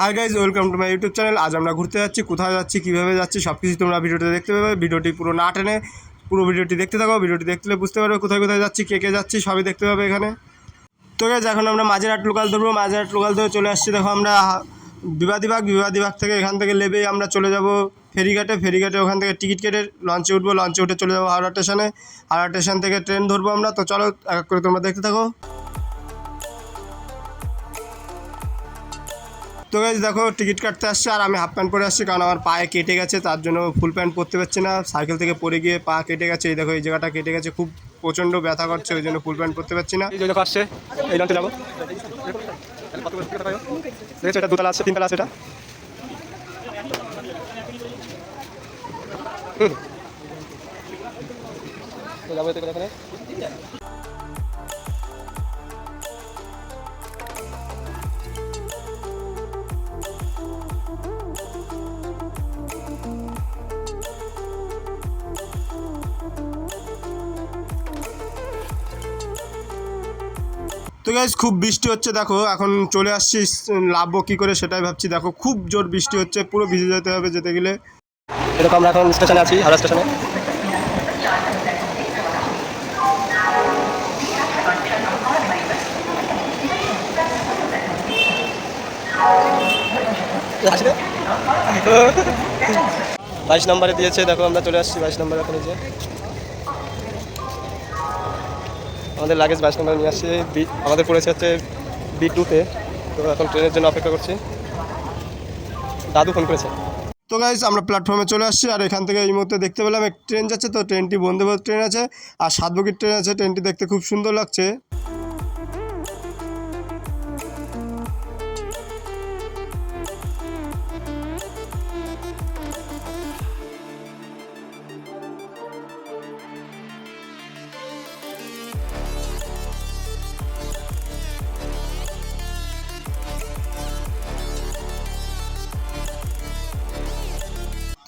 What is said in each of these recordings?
Hi guys, welcome to my YouTube channel. আজ আমরা ঘুরতে যাচ্ছি, কোথায় যাচ্ছি, কীভাবে যাচ্ছি সব কিছু তোমরা ভিডিওতে দেখতে পাবে। ভিডিওটি পুরো না টেনে পুরো ভিডিওটি দেখতে থাকো। ভিডিওটি দেখলে বুঝতে পারবে কোথায় কোথায় যাচ্ছি, কে কে যাচ্ছি সবই দেখতে পাবে এখানে। তো গাইজ এখন আমরা মাঝেরহাট লোকাল ধরবো। মাঝেরহাট লোকাল ধরে চলে আসছি। দেখো আমরা বিবাদীবাগ থেকে এখান থেকে নেবেই আমরা চলে যাব ফেরিঘাটে ওখান থেকে টিকিট কেটে লঞ্চে উঠবো। লঞ্চে উঠে চলে যাবো হাওড়া স্টেশনে। হাওড়া স্টেশন থেকে ট্রেন ধরবো আমরা। তো চলো এক এক করে তোমরা দেখতে থাকো। তো গাইজ দেখো টিকিট কাটতে আসছে, আর আমি হাফ প্যান্ট পরে আসছি কারণ আমার পায়ে কেটে গেছে, তার জন্য ফুল প্যান্ট পরতে পারছি না। সাইকেল থেকে পড়ে গিয়ে পা কেটে গেছে। এই দেখো এই জায়গাটা কেটে গেছে, খুব প্রচণ্ড ব্যথা করছে, ওই জন্য ফুল প্যান্ট পরতে পারছি না। এই দেখো আসছে, এই লঞ্চে যাবো। দেখেছো এটা দুতলা আছে, তিনতলা আছে এটা। যাবো এখানে। তো গাইজ খুব বৃষ্টি হচ্ছে, দেখো এখন চলে আসছি, লাভবো কী করে সেটাই ভাবছি। দেখো খুব জোর বৃষ্টি হচ্ছে, পুরো ভিজে যেতে হবে যেতে গেলে। এরকম আমরা এখন স্টেশনে আছি, হাওড়া স্টেশনে। বাইশ নম্বরে দিয়েছে, দেখো আমরা চলে আসছি 22 নম্বরে। এখন যে আমাদের লাগেজ 22 নম্বরে নিয়ে আসছি। আমাদের পড়েছে হচ্ছে B2-তে। তো এখন ট্রেনের জন্য অপেক্ষা করছি। দাদু ফোন করেছে। তো গাইজ আমরা প্ল্যাটফর্মে চলে আসছি, আর এখান থেকে এই মুহূর্তে দেখতে পেলাম এক ট্রেন যাচ্ছে। তো ট্রেনটি বন্দে ভারত ট্রেন আছে, আর সাতবগির ট্রেন আছে। ট্রেনটি দেখতে খুব সুন্দর লাগছে।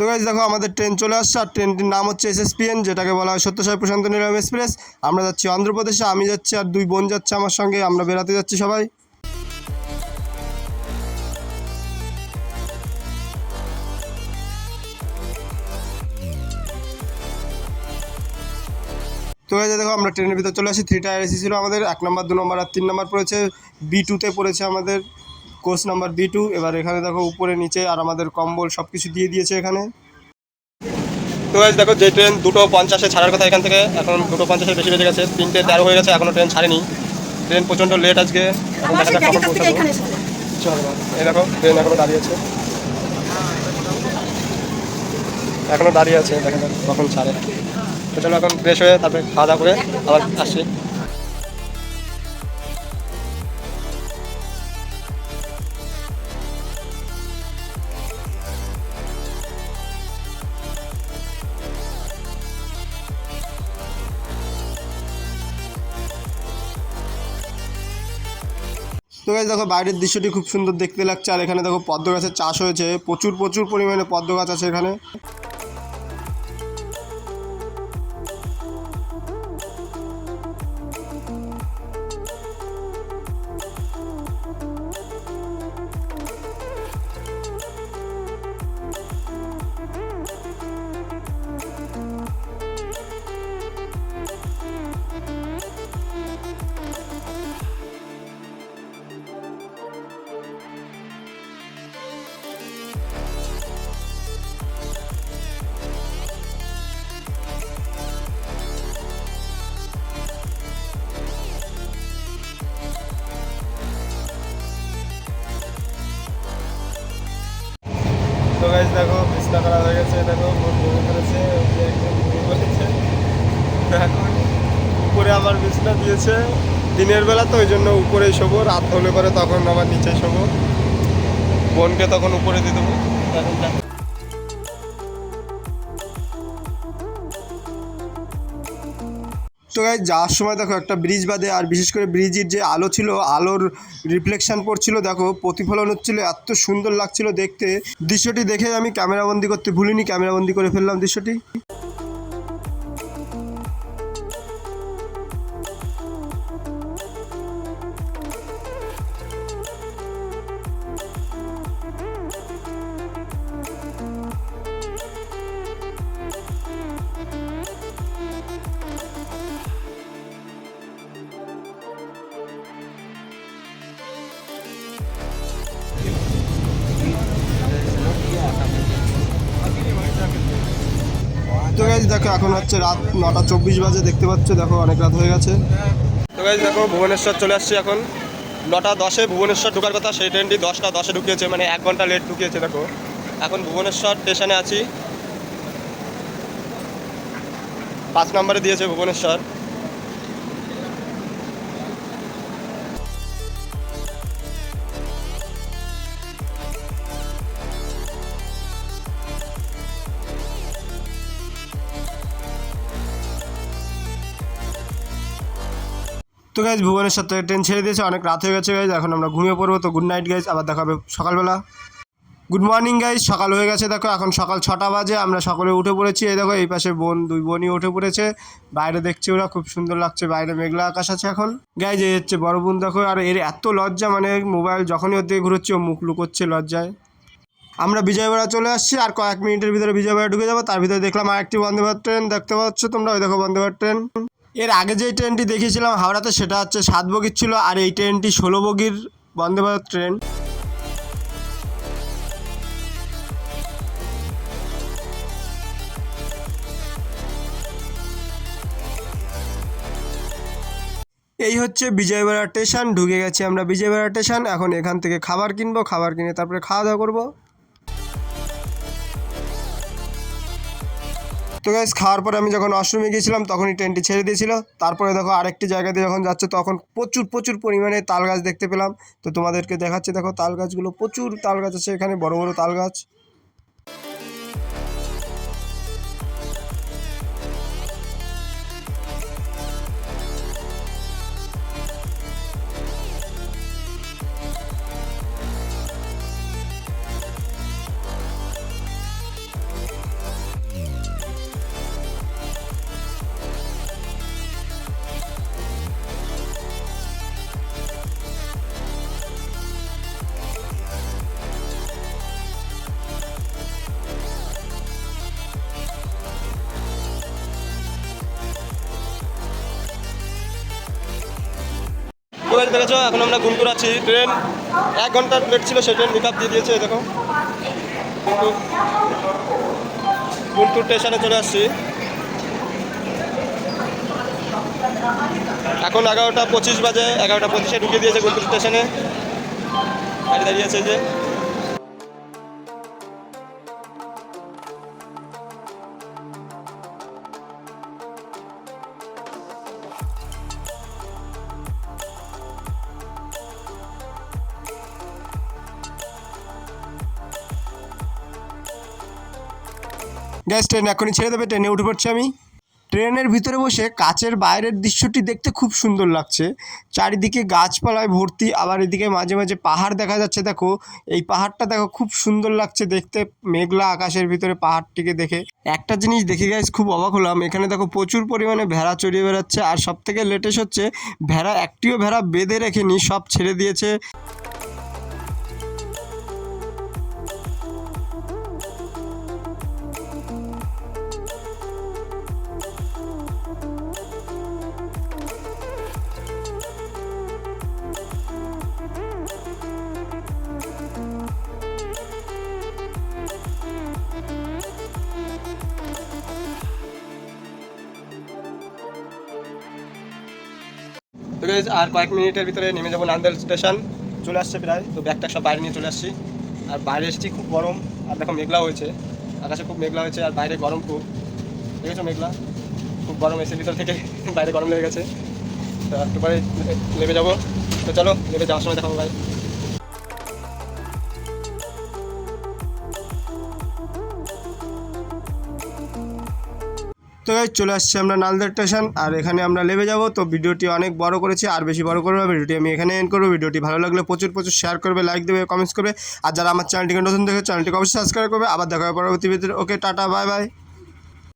তো গাইজ দেখো আমাদের ট্রেন চলে আসছে, আর ট্রেনটির নাম হচ্ছে SSPN, যেটাকে বলা হয় সত্যসাই প্রশান্ত নিলম এক্সপ্রেস। আমরা যাচ্ছি অন্ধ্রপ্রদেশে, আমি যাচ্ছি আর 2 বোন যাচ্ছে আমার সঙ্গে। আমরা বেড়াতে যাচ্ছি সবাই। তো গাইজ দেখো আমরা ট্রেনের ভিতর চলে আসি। 3 টায়ার এসি ছিল আমাদের, 1 নম্বর 2 নম্বর আর 3 নম্বর পড়েছে। B2-তে পড়েছে আমাদের কোচ নাম্বার B2। এবার এখানে দেখো উপরে নিচে আর আমাদের কম্বল সব কিছু দিয়ে দিয়েছে এখানে। তো গাইজ দেখো যে ট্রেন 2:50-এ ছাড়ার কথা এখান থেকে, এখন 2:50-এর বেশি বেজে গেছে, 3:13 হয়ে গেছে, এখনও ট্রেন ছাড়েনি। ট্রেন প্রচণ্ড লেট আজকে। এখন দেখা যাক কখন পৌঁছাবো। এই দেখো ট্রেন এখনও দাঁড়িয়ে আছে, দেখা যাক কখন ছাড়ে। তো চলো এখন ফ্রেশ হয়ে তারপরে খাওয়া দাওয়া করে আবার আসছি। তো গাইজ দেখো বাইরের দৃশ্যটি খুব সুন্দর দেখতে লাগছে, আর এখানে দেখো পদ্ম গাছের চাষ হয়েছে, প্রচুর পরিমাণে পদ্ম গাছ আছে এখানে। তো গাইজ দেখো বিছনা করা হয়ে গেছে, দেখো ঘুমিয়ে করেছে, একজন ঘুমিয়ে পড়েছে। এখন উপরে আমার বিছনা দিয়েছে, দিনের বেলা তো ওই জন্য উপরেই শোবো, রাত হলে পরে তখন আবার নিচে শোবো। বোনকে তখন উপরে দিয়ে দেবো। তো গাইজ যাওয়ার সময় দেখো একটা ব্রিজ বাদে, আর বিশেষ করে ব্রিজের যে আলো ছিল, আলোর রিফ্লেকশন পড়ছিল, দেখো প্রতিফলন হচ্ছিল, এত সুন্দর লাগছিল দেখতে। দৃশ্যটি দেখে আমি ক্যামেরাবন্দি করতে ভুলিনি, ক্যামেরাবন্দি করে ফেললাম দৃশ্যটি। গাইজ দেখো এখন হচ্ছে রাত 9:24 বাজে, দেখতে পাচ্ছ দেখো অনেক রাত হয়ে গেছে। তো গাইজ দেখো ভুবনেশ্বর চলে আসছি এখন। 9:10 ভুবনেশ্বর ঢোকার কথা, সেই ট্রেনটি 10:10 ঢুকিয়েছে, মানে 1 ঘন্টা লেট ঢুকিয়েছে। দেখো এখন ভুবনেশ্বর স্টেশনে আছি, 5 নম্বরে দিয়েছে ভুবনেশ্বর। তো গাইজ ভুবনেশ্বর থেকে ট্রেন ছেড়ে দিয়েছে, অনেক রাত হয়ে গেছে গাইজ, এখন আমরা ঘুমিয়ে পড়বো। তো গুড নাইট গাইজ, আবার দেখা হবে সকালবেলা। গুড মর্নিং গাইজ, সকাল হয়ে গেছে দেখো, এখন সকাল 6টা বাজে, আমরা সকলে উঠে পড়েছি। এই দেখো এই পাশে দুই বোনই উঠে পড়েছে, বাইরে দেখছি ওরা, খুব সুন্দর লাগছে, বাইরে মেঘলা আকাশ আছে এখন। গাইজ এই হচ্ছে বড় বোন দেখো, আর এর এত লজ্জা, মানে মোবাইল যখনই ওর দিকে ঘুরোচ্ছি ও মুখ লুকোচ্ছে লজ্জায়। আমরা বিজয়বাড়া চলে আসছি, আর কয়েক মিনিটের ভিতরে বিজয়বাড়া ঢুকে যাবো। তার ভিতরে দেখলাম আরেকটি বন্দে ভারত ট্রেন, দেখতে পাচ্ছ তোমরা, ওই দেখো বন্দে ভারত ট্রেন। এর আগে যে ট্রেনটি দেখিয়েছিলাম হাওড়াতে, সেটা হচ্ছে 7 বগির ছিল, আর এই ট্রেনটি 16 বগির বন্দে ভারত ট্রেন। এই হচ্ছে বিজয়বাড়া স্টেশন, ঢুকে গেছি আমরা বিজয়বাড়া স্টেশন। এখন এখান থেকে খাবার কিনবো, খাবার কিনে তারপরে খাওয়া দাওয়া করবো। তো গাইস খাওয়ার পরে আমি যখন ওয়াশরুমে গিয়েছিলাম তখনই ট্রেনটি ছেড়ে দিয়েছিল। তারপরে দেখো আরেকটি জায়গা দিয়ে যখন যাচ্ছে তখন প্রচুর প্রচুর পরিমাণে তাল গাছ দেখতে পেলাম। তো তোমাদেরকে দেখাচ্ছি, দেখো তাল গাছগুলো, প্রচুর তাল গাছ আছে এখানে, বড় বড় তাল গাছ। দেখেছো এখন আমরা গুনপুর আছি, ট্রেন 1 ঘন্টার লেট ছিল, সেই ট্রেন পিকআপ দিয়ে দিয়েছে। দেখো গুনপুর স্টেশনে চলে আসছি, এখন 11:25 বাজে, 11:25-এ ঢুকিয়ে দিয়েছে গুনপুর স্টেশনে, গাড়ি দাঁড়িয়েছে যে। গ্যাস ট্রেন এখনই ছেড়ে দেবে, ট্রেনে উঠে পড়ছি আমি। ট্রেনের ভিতরে বসে কাচের বাইরের দৃশ্যটি দেখতে খুব সুন্দর লাগছে, চারিদিকে গাছপালায় ভর্তি, আবার এদিকে মাঝে মাঝে পাহাড় দেখা যাচ্ছে। দেখো এই পাহাড়টা দেখো, খুব সুন্দর লাগছে দেখতে, মেঘলা আকাশের ভিতরে পাহাড়টিকে দেখে। একটা জিনিস দেখে গাইস খুব অবাক হলাম, এখানে দেখো প্রচুর পরিমাণে ভেড়া চড়িয়ে বেড়াচ্ছে, আর সব থেকে লেটেস্ট হচ্ছে ভেড়া একটিও ভেড়া বেঁধে রেখেনি, সব ছেড়ে দিয়েছে। তো গাইস আর কয়েক মিনিটের ভিতরে নেমে যাবো নান্দেল স্টেশন, চলে আসছে প্রায়। তো ব্যাগটা সব বাইরে নিয়ে চলে আসছি, আর বাইরে এসেছি, খুব গরম, আর দেখো মেঘলা হয়েছে, আকাশে খুব মেঘলা হয়েছে, আর বাইরে গরম খুব, দেখেছো মেঘলা, খুব গরম, এসে ভিতর থেকে বাইরে গরম লেগে গেছে। তো একটু পরে নেমে যাবো, তো চলো নেমে যাওয়ার সময় দেখাবো ভাই। তো গাইস চলে আসছি আমরা নালদের স্টেশন, আর এখানে আমরা নেমে যাব। তো ভিডিওটি অনেক বড় করেছি, আর বেশি বড় করবো, ভিডিওটি আমি এখানে এন্ড করবো। ভিডিওটি ভালো লাগলে প্রচুর প্রচুর শেয়ার করবে, লাইক দেবে, কমেন্টস করবে, আর যারা আমার চ্যানেলটিকে নতুন দেখে চ্যানেলটিকে অবশ্যই সাবস্ক্রাইব করবে। আবার দেখা হবে পরবর্তী ভিডিওতে। ওকে টাটা, বাই বাই।